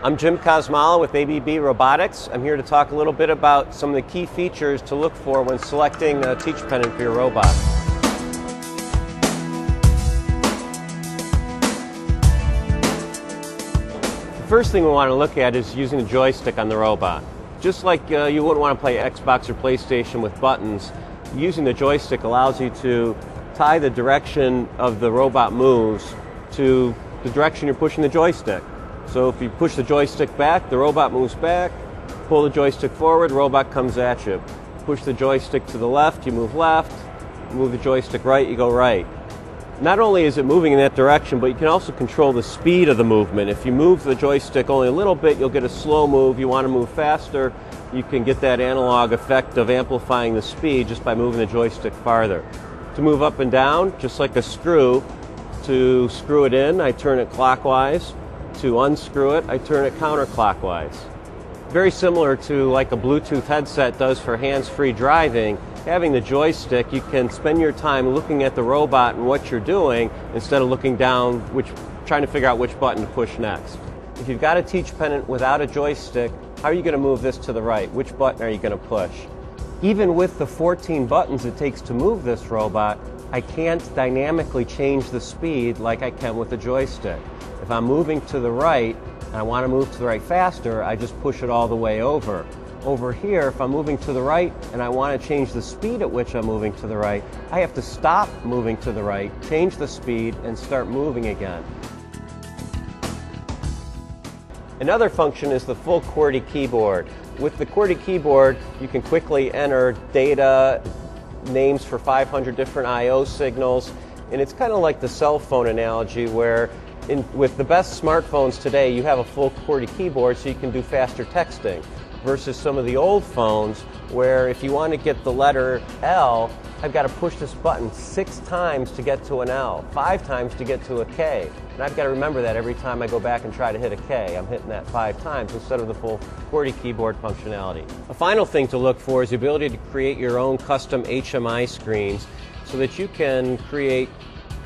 I'm Jim Kosmala with ABB Robotics. I'm here to talk a little bit about some of the key features to look for when selecting a teach pennant for your robot. The first thing we want to look at is using the joystick on the robot. Just like you wouldn't want to play Xbox or PlayStation with buttons, using the joystick allows you to tie the direction of the robot moves to the direction you're pushing the joystick. So if you push the joystick back, the robot moves back. Pull the joystick forward, the robot comes at you. Push the joystick to the left, you move left. Move the joystick right, you go right. Not only is it moving in that direction, but you can also control the speed of the movement. If you move the joystick only a little bit, you'll get a slow move. You want to move faster, you can get that analog effect of amplifying the speed just by moving the joystick farther. To move up and down, just like a screw, to screw it in, I turn it clockwise. To unscrew it, I turn it counterclockwise. Very similar to like a Bluetooth headset does for hands-free driving. Having the joystick, you can spend your time looking at the robot and what you're doing instead of looking down, trying to figure out which button to push next. If you've got a teach pennant without a joystick, how are you going to move this to the right? Which button are you going to push? Even with the 14 buttons it takes to move this robot, I can't dynamically change the speed like I can with the joystick. If I'm moving to the right and I want to move to the right faster, I just push it all the way over. Over here, if I'm moving to the right and I want to change the speed at which I'm moving to the right, I have to stop moving to the right, change the speed, and start moving again. Another function is the full QWERTY keyboard. With the QWERTY keyboard, you can quickly enter data, names for 500 different I/O signals, and it's kind of like the cell phone analogy where with the best smartphones today, you have a full QWERTY keyboard so you can do faster texting, versus some of the old phones where if you want to get the letter L, I've got to push this button 6 times to get to an L, 5 times to get to a K. And I've got to remember that every time I go back and try to hit a K. I'm hitting that 5 times instead of the full QWERTY keyboard functionality. A final thing to look for is the ability to create your own custom HMI screens so that you can create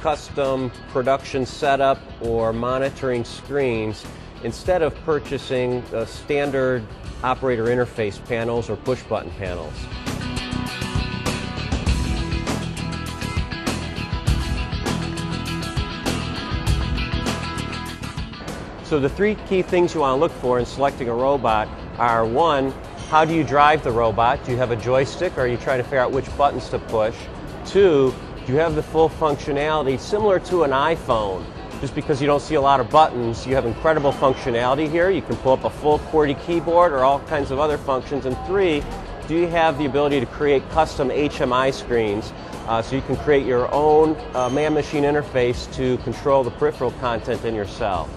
custom production setup or monitoring screens instead of purchasing standard operator interface panels or push button panels. So the 3 key things you want to look for in selecting a robot are: 1, how do you drive the robot? Do you have a joystick, or are you trying to figure out which buttons to push? 2, do you have the full functionality similar to an iPhone? Just because you don't see a lot of buttons, you have incredible functionality here. You can pull up a full QWERTY keyboard or all kinds of other functions. And 3, do you have the ability to create custom HMI screens so you can create your own man-machine interface to control the peripheral content in your cell?